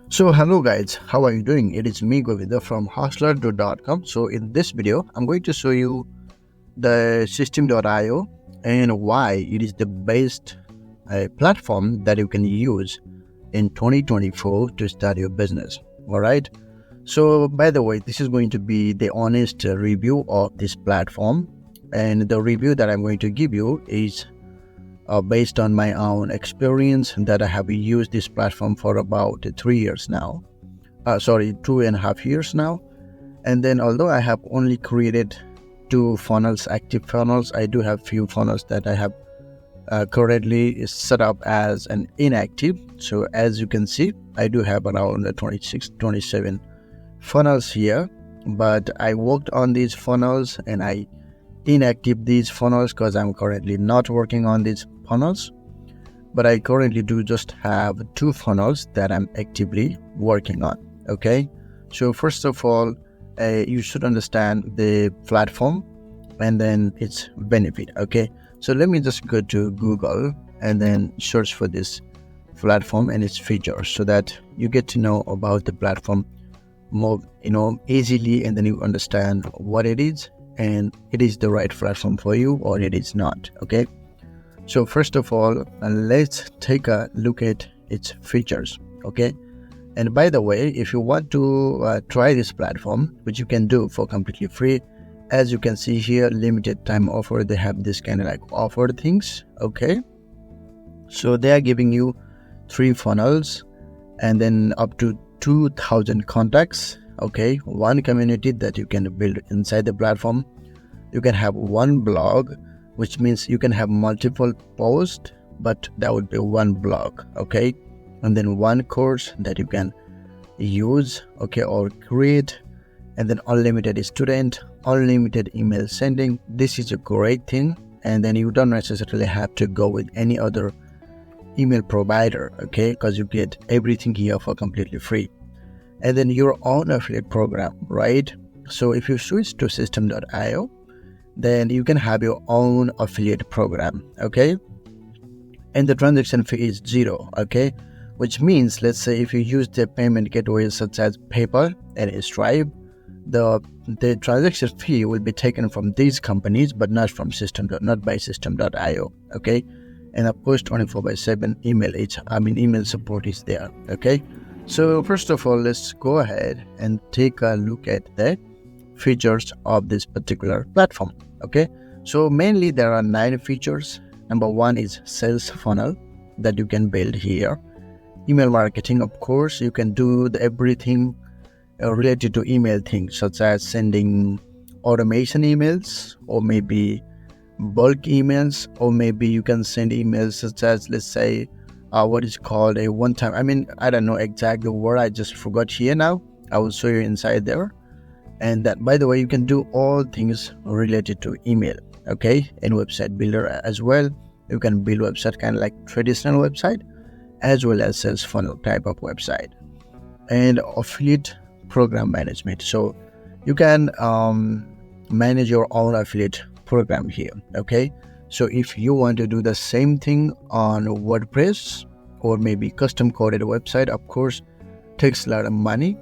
So hello guys, how are you doing? It is me Govinda from hustler.com. So in this video, I'm going to show you the Systeme.io and why it is the best platform that you can use in 2024 to start your business. Alright. So by the way, this is going to be the honest review of this platform, and the review that I'm going to give you is based on my own experience that I have used this platform for about 3 years now. 2.5 years now. And then although I have only created 2 funnels, active funnels, I do have few funnels that I have currently set up as an inactive. So as you can see, I do have around 26-27 funnels here, but I worked on these funnels and I inactive these funnels because I'm currently not working on these funnels. But I currently do just have 2 funnels that I'm actively working on. Okay, so first of all, you should understand the platform and then its benefit. Okay, so let me just go to Google and then search for this platform and its features so that you get to know about the platform more easily, and then you understand what it is and it is the right platform for you or it is not. Okay, so first of all, let's take a look at its features. Okay, and by the way, if you want to try this platform, which you can do for completely free, as you can see here, limited time offer, they have this kind of like offer things. Okay, so they are giving you 3 funnels and then up to 2,000 contacts. Okay, 1 community that you can build inside the platform. You can have 1 blog, which means you can have multiple posts, but that would be 1 blog. Okay, and then 1 course that you can use, okay, or create, and then unlimited student, unlimited email sending. This is a great thing, and then you don't necessarily have to go with any other email provider, okay, because you get everything here for completely free. And then your own affiliate program, right? So if you switch to Systeme.io, then you can have your own affiliate program. Okay, and the transaction fee is 0. Okay, which means, let's say if you use the payment gateways such as PayPal and Stripe, the transaction fee will be taken from these companies, but not from not by Systeme.io. Okay, and of course 24/7 email support is there. Okay, so first of all, let's go ahead and take a look at the features of this particular platform. Okay, so mainly there are 9 features. Number 1 is sales funnel that you can build here. Email marketing, of course, you can do everything related to email things, such as sending automation emails, or maybe bulk emails, or maybe you can send emails such as, let's say, what is called a one-time, I don't know exactly the word, I just forgot here now. I will show you inside there. And that, by the way, you can do all things related to email. Okay, and website builder as well. You can build website kind of like traditional website, as well as sales funnel type of website, and affiliate program management. So you can manage your own affiliate program here. Okay, so if you want to do the same thing on WordPress or maybe custom coded website, of course takes a lot of money,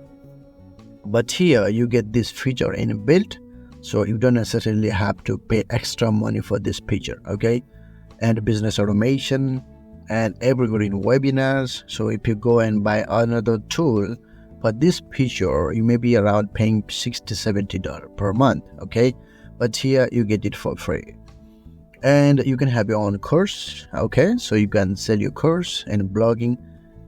but here you get this feature inbuilt, so you don't necessarily have to pay extra money for this feature. Okay, and business automation and evergreen webinars. So if you go and buy another tool for this feature, you may be around paying $60-70 per month. Okay, but here you get it for free, and you can have your own course. Okay, so you can sell your course and blogging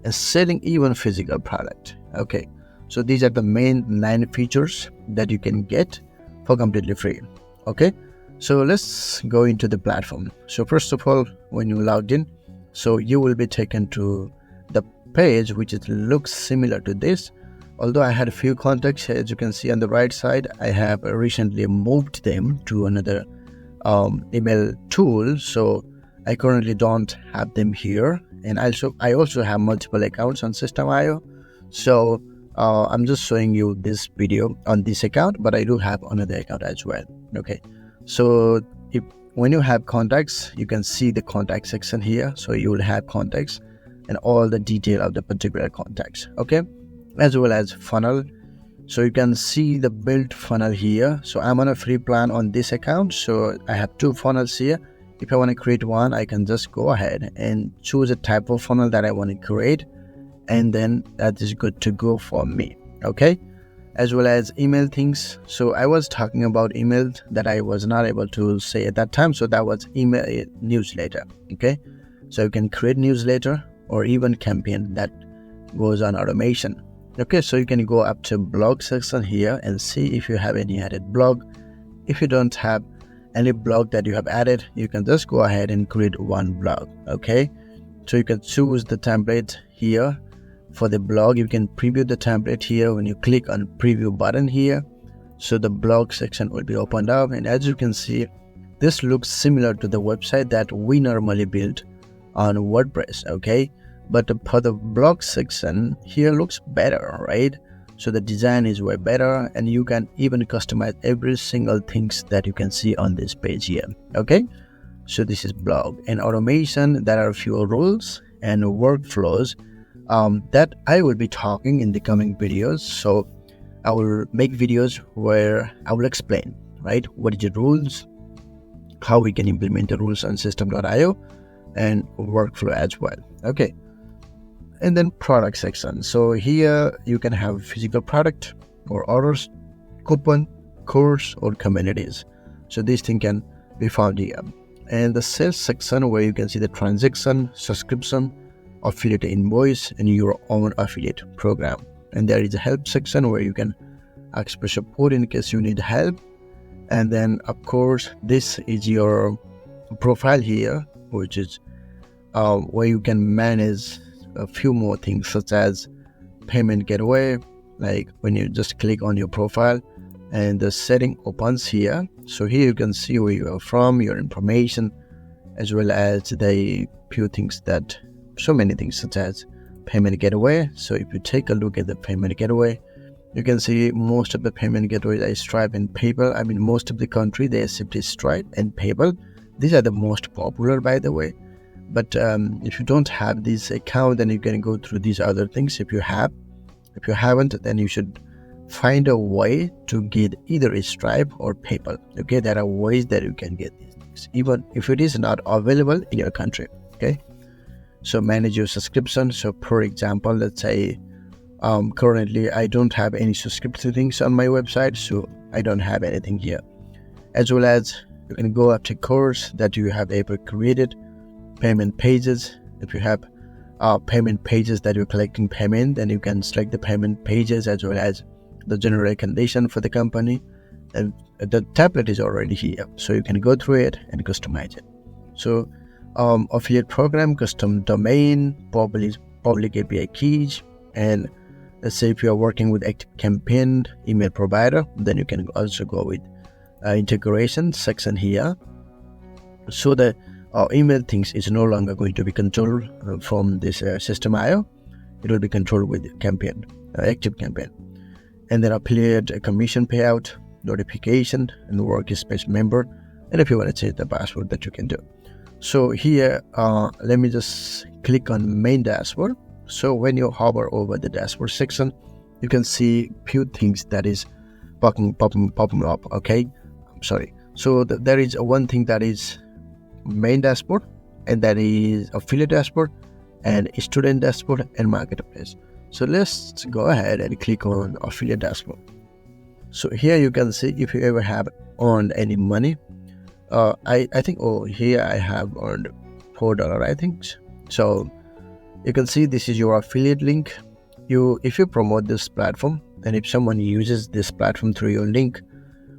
and selling even physical product. Okay, so these are the main 9 features that you can get for completely free. Okay, so let's go into the platform. So first of all, when you logged in, so you will be taken to the page which looks similar to this. Although I had a few contacts, as you can see on the right side, I have recently moved them to another email tool, so I currently don't have them here. And I also have multiple accounts on Systeme IO, so I'm just showing you this video on this account, but I do have another account as well. Okay, so when you have contacts, you can see the contact section here. So you will have contacts and all the detail of the particular contacts. Okay, as well as funnel. So you can see the built funnel here. So I'm on a free plan on this account, so I have 2 funnels here. If I want to create one, I can just go ahead and choose a type of funnel that I want to create, and then that is good to go for me. Okay, as well as email things. So I was talking about email that I was not able to say at that time, so that was email newsletter. Okay, so you can create newsletter or even campaign that goes on automation. Okay, so you can go up to blog section here and see if you have any added blog. If you don't have any blog that you have added, you can just go ahead and create one blog. Okay, so you can choose the template here for the blog. You can preview the template here when you click on preview button here. So the blog section will be opened up, and as you can see, this looks similar to the website that we normally build on WordPress. Okay, but for the blog section here looks better, right? So the design is way better, and you can even customize every single things that you can see on this page here. Okay, so this is blog and automation. There are a few rules and workflows that I will be talking in the coming videos. So I will make videos where I will explain, right, what is the rules, how we can implement the rules on Systeme.io, and workflow as well. Okay, and then product section. So here you can have physical product or orders, coupon, course, or communities. So this thing can be found here. And the sales section, where you can see the transaction, subscription, affiliate invoice, and your own affiliate program. And there is a help section where you can ask for support in case you need help. And then of course this is your profile here, which is where you can manage a few more things, such as payment gateway. Like when you just click on your profile and the setting opens here. So here you can see where you are from, your information, as well as the few things that, so many things, such as payment gateway. So if you take a look at the payment gateway, you can see most of the payment gateways are Stripe and PayPal. I mean, most of the country they accept Stripe and PayPal. These are the most popular, by the way. But if you don't have this account, then you can go through these other things. If you haven't, then you should find a way to get either a Stripe or PayPal. Okay, there are ways that you can get these things, even if it is not available in your country. Okay, so manage your subscription. So for example, let's say currently I don't have any subscription things on my website, so I don't have anything here. As well as you can go up to course that you have ever created, payment pages. If you have payment pages that you're collecting payment, then you can select the payment pages as well as the general condition for the company, and the template is already here, so you can go through it and customize it. So affiliate program, custom domain, public API keys, and let's say if you are working with active campaign email provider, then you can also go with integration section here. So the email things is no longer going to be controlled from this Systeme IO. It will be controlled with campaign, active campaign. And then affiliate commission payout, notification, and workspace member. And if you want to change the password, that you can do. So here, let me just click on main dashboard. So when you hover over the dashboard section, you can see few things that is popping up. Okay, I'm sorry. So there is one thing that is main dashboard, and that is affiliate dashboard, and student dashboard, and marketplace. So let's go ahead and click on affiliate dashboard. So here you can see if you ever have earned any money. I think here I have earned $4, I think. So you can see this is your affiliate link. If you promote this platform, and if someone uses this platform through your link,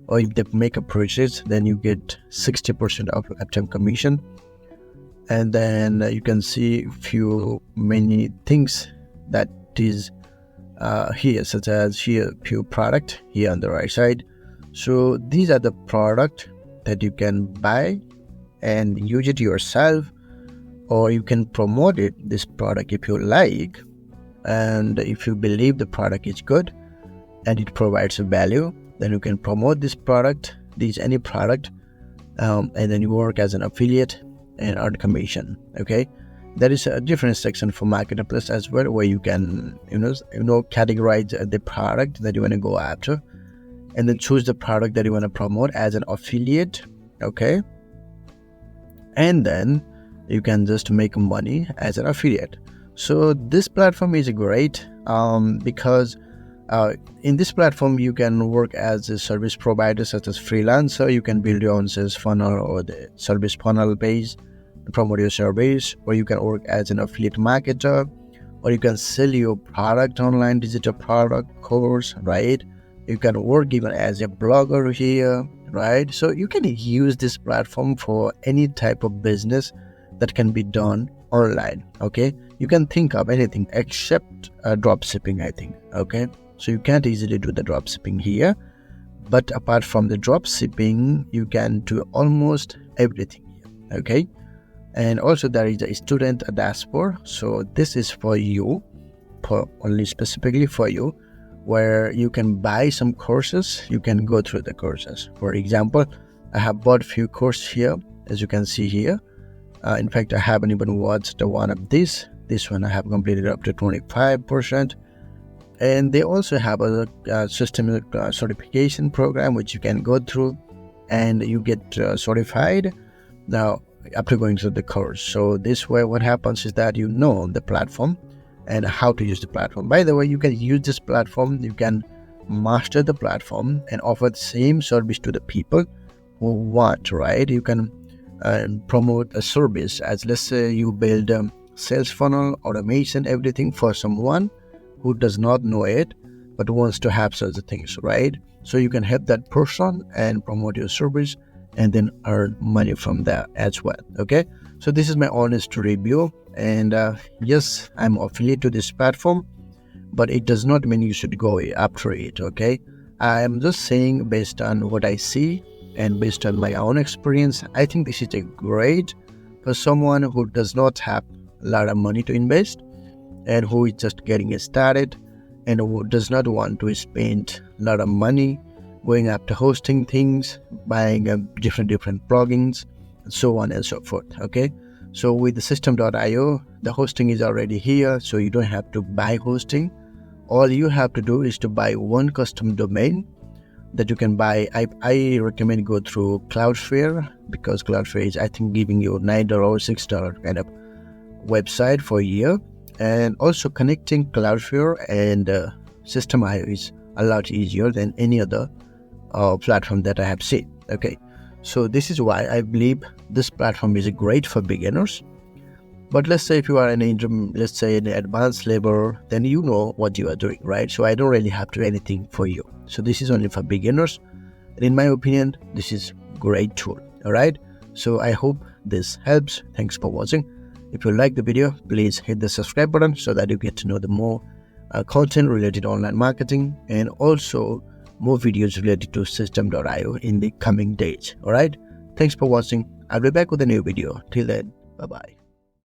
or if they make a purchase, then you get 60% of lifetime commission. And then you can see many things that is here, such as here few product here on the right side. So these are the product that you can buy and use it yourself, or you can promote this product if you like, and if you believe the product is good and it provides value, then you can promote this product, any product, and then you work as an affiliate and earn commission. Okay, There is a different section for marketplace as well, where you can categorize the product that you want to go after, and then choose the product that you want to promote as an affiliate. Okay, and then you can just make money as an affiliate. So this platform is great because in this platform you can work as a service provider, such as freelancer. You can build your own sales funnel or the service funnel page, promote your service, or you can work as an affiliate marketer, or you can sell your product online, digital product, course, right? You can work even as a blogger here, right? So you can use this platform for any type of business that can be done online. Okay, you can think of anything except drop shipping, I think. Okay, so you can't easily do the drop shipping here, but apart from the drop shipping, you can do almost everything here. Okay, and also there is a student dashboard. So this is for you, only specifically for you, where you can buy some courses. You can go through the courses. For example, I have bought few courses here, as you can see here. In fact, I haven't even watched one of this one. I have completed up to 25%. And they also have a system certification program which you can go through, and you get certified now after going through the course. So this way what happens is that you know the platform and how to use the platform. By the way, you can use this platform, you can master the platform and offer the same service to the people who want, right? You can promote a service, as let's say you build a sales funnel, automation, everything for someone who does not know it but wants to have such things, right? So you can help that person and promote your service and then earn money from that as well. Okay, so this is my honest review, and yes, I'm affiliate to this platform, but it does not mean you should go after it. Okay, I am just saying based on what I see and based on my own experience, I think this is a great for someone who does not have a lot of money to invest and who is just getting started and who does not want to spend a lot of money going after hosting things, buying different plugins, and so on and so forth. Okay, so with the Systeme.io, the hosting is already here, so you don't have to buy hosting. All you have to do is to buy one custom domain that you can buy. I recommend go through Cloudflare, because Cloudflare is, I think, giving you $9 or $6 kind of website for a year. And also connecting Cloudflare and Systeme IO is a lot easier than any other platform that I have seen. Okay, so this is why I believe this platform is great for beginners. But let's say if you are an advanced level, then you know what you are doing, right? So I don't really have to do anything for you. So this is only for beginners, and in my opinion, this is great tool. All right, so I hope this helps. Thanks for watching. If you like the video, please hit the subscribe button so that you get to know the more content related to online marketing, and also more videos related to Systeme.io in the coming days. All right, thanks for watching. I'll be back with a new video. Till then, bye bye.